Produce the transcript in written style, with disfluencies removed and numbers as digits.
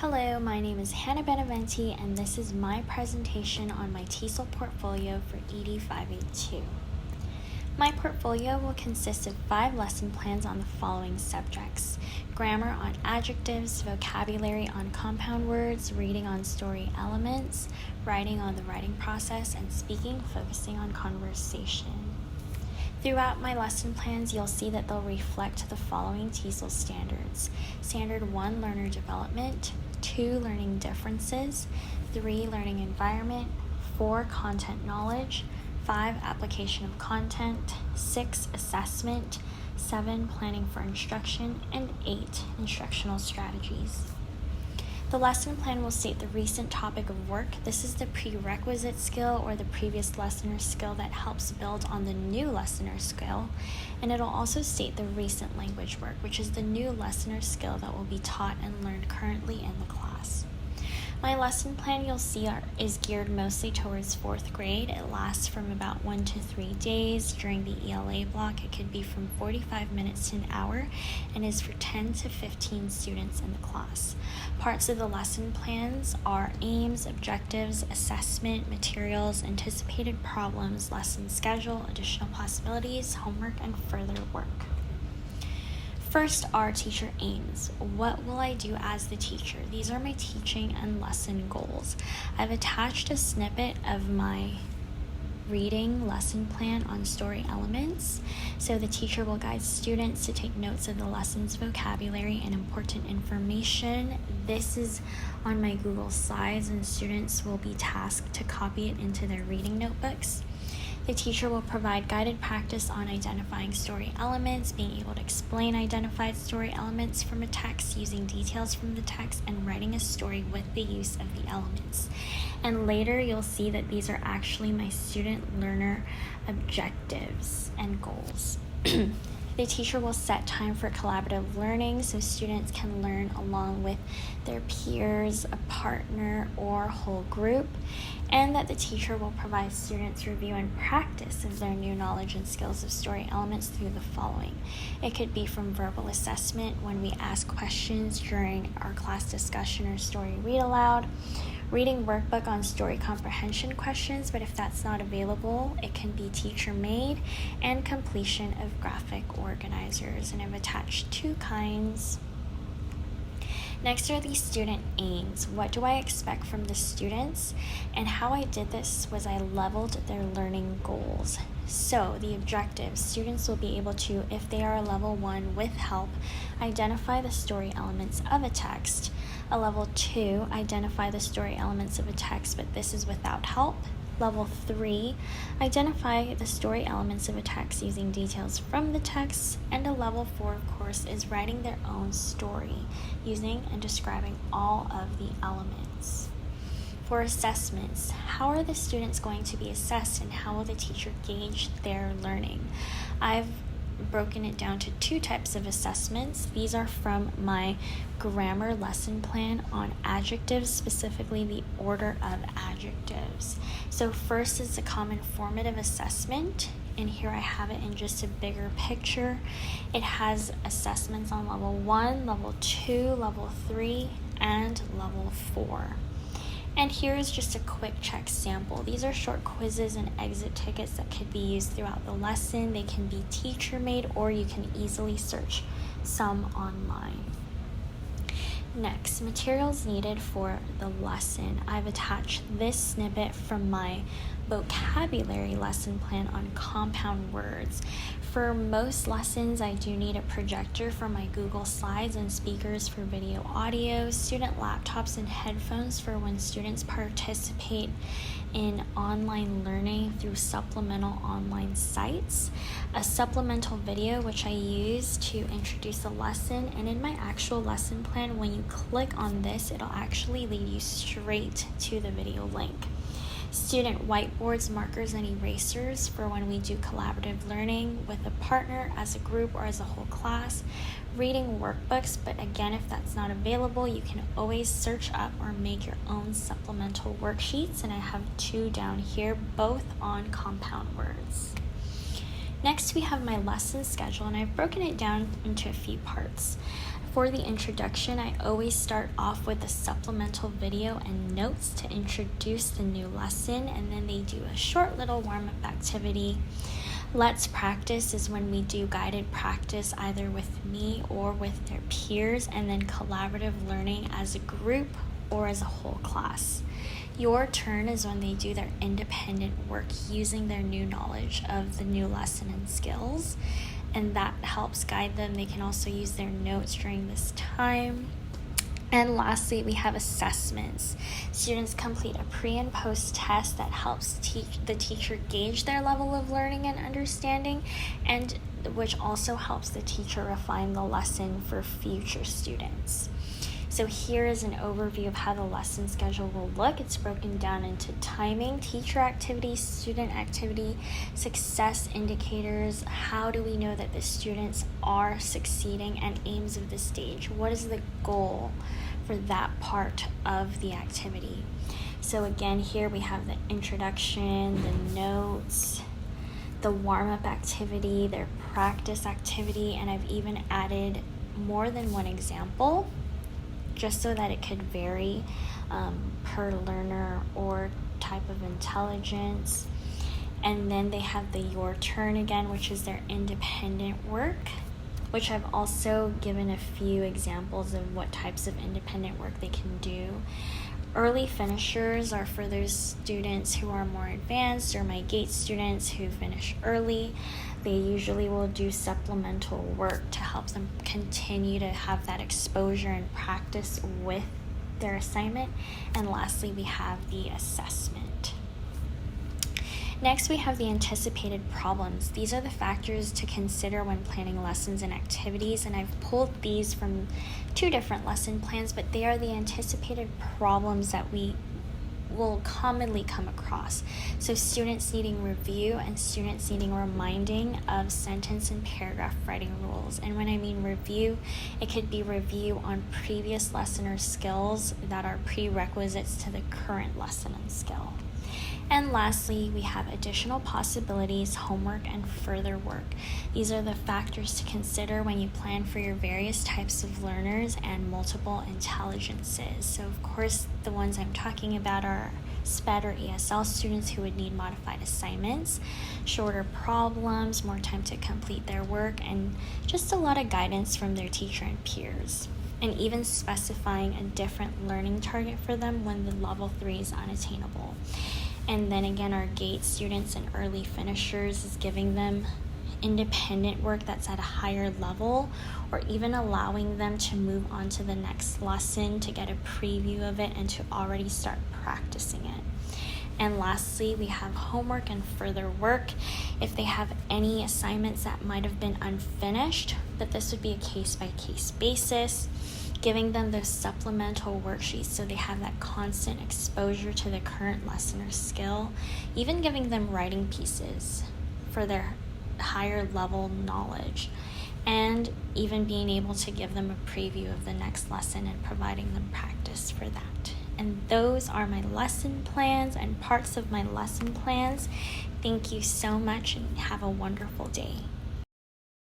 Hello, my name is Hannah Benavente, and this is my presentation on my TESOL portfolio for ED582. My portfolio will consist of 5 lesson plans on the following subjects: grammar on adjectives, vocabulary on compound words, reading on story elements, writing on the writing process, and speaking focusing on conversation. Throughout my lesson plans, you'll see that they'll reflect the following TESOL standards: Standard 1, learner development; 2, learning differences; 3, learning environment; 4, content knowledge; 5, application of content; 6, assessment; 7, planning for instruction; and 8, instructional strategies. The lesson plan will state the recent topic of work. This is the prerequisite skill or the previous lesson or skill that helps build on the new lesson or skill. And it'll also state the recent language work, which is the new lesson or skill that will be taught and learned currently in the class. My lesson plan, you'll see, is geared mostly towards 4th grade. It lasts from about 1 to 3 days. During the ELA block, it could be from 45 minutes to an hour and is for 10 to 15 students in the class. Parts of the lesson plans are aims, objectives, assessment, materials, anticipated problems, lesson schedule, additional possibilities, homework, and further work. First are teacher aims. What will I do as the teacher? These are my teaching and lesson goals. I've attached a snippet of my reading lesson plan on story elements, so the teacher will guide students to take notes of the lesson's vocabulary and important information. This is on my Google Slides, and students will be tasked to copy it into their reading notebooks. The teacher will provide guided practice on identifying story elements, being able to explain identified story elements from a text, using details from the text, and writing a story with the use of the elements. And later you'll see that these are actually my student learner objectives and goals. The teacher will set time for collaborative learning so students can learn along with their peers, a partner, or whole group, and that the teacher will provide students review and practice of their new knowledge and skills of story elements through the following. It could be from verbal assessment when we ask questions during our class discussion or story read aloud, reading workbook on story comprehension questions, but if that's not available, it can be teacher made, and completion of graphic organizers. And I've attached 2 kinds. Next are the student aims. What do I expect from the students? And how I did this was I leveled their learning goals. So the objectives, students will be able to, if they are a level 1 with help, identify the story elements of a text. A level 2, identify the story elements of a text, but this is without help. Level 3, identify the story elements of a text using details from the text. And a level 4, of course, is writing their own story using and describing all of the elements. For assessments, how are the students going to be assessed and how will the teacher gauge their learning? I've broken it down to 2 types of assessments. These are from my grammar lesson plan on adjectives, specifically the order of adjectives. So first is the common formative assessment, and here I have it in just a bigger picture. It has assessments on level 1, level 2, level 3, and level 4. And here is just a quick check sample. These are short quizzes and exit tickets that could be used throughout the lesson. They can be teacher made, or you can easily search some online. Next, materials needed for the lesson. I've attached this snippet from my vocabulary lesson plan on compound words. For most lessons, I do need a projector for my Google Slides and speakers for video audio, student laptops and headphones for when students participate in online learning through supplemental online sites, a supplemental video which I use to introduce the lesson, and in my actual lesson plan, when you click on this, it'll actually lead you straight to the video link. Student whiteboards, markers, and erasers for when we do collaborative learning with a partner, as a group, or as a whole class. Reading workbooks, but again, if that's not available, you can always search up or make your own supplemental worksheets, and I have 2 down here, both on compound words. Next, we have my lesson schedule, and I've broken it down into a few parts. For the introduction, I always start off with a supplemental video and notes to introduce the new lesson, and then they do a short little warm-up activity. Let's practice is when we do guided practice either with me or with their peers, and then collaborative learning as a group or as a whole class. Your turn is when they do their independent work using their new knowledge of the new lesson and skills, and that helps guide them. They can also use their notes during this time. And lastly, we have assessments. Students complete a pre and post test that helps the teacher gauge their level of learning and understanding, and which also helps the teacher refine the lesson for future students. So here is an overview of how the lesson schedule will look. It's broken down into timing, teacher activity, student activity, success indicators. How do we know that the students are succeeding, and aims of the stage? What is the goal for that part of the activity? So again, here we have the introduction, the notes, the warm-up activity, their practice activity, and I've even added more than one example, just so that it could vary per learner or type of intelligence. And then they have the your turn again, which is their independent work, which I've also given a few examples of what types of independent work they can do. Early finishers are for those students who are more advanced, or my GATE students who finish early. They usually will do supplemental work to help them continue to have that exposure and practice with their assignment. And lastly, we have the assessment. Next, we have the anticipated problems. These are the factors to consider when planning lessons and activities, and I've pulled these from 2 different lesson plans, but they are the anticipated problems that we will commonly come across. So students needing review and students needing reminding of sentence and paragraph writing rules. And when I mean review, it could be review on previous lesson or skills that are prerequisites to the current lesson and skill. And lastly, we have additional possibilities, homework, and further work. These are the factors to consider when you plan for your various types of learners and multiple intelligences. So of course, the ones I'm talking about are SPED or ESL students who would need modified assignments, shorter problems, more time to complete their work, and just a lot of guidance from their teacher and peers. And even specifying a different learning target for them when the level 3 is unattainable. And then again, our GATE students and early finishers is giving them independent work that's at a higher level, or even allowing them to move on to the next lesson to get a preview of it and to already start practicing it. And lastly, we have homework and further work. If they have any assignments that might have been unfinished, but this would be a case-by-case basis, giving them those supplemental worksheets so they have that constant exposure to the current lesson or skill, even giving them writing pieces for their higher level knowledge, and even being able to give them a preview of the next lesson and providing them practice for that. And those are my lesson plans and parts of my lesson plans. Thank you so much, and have a wonderful day.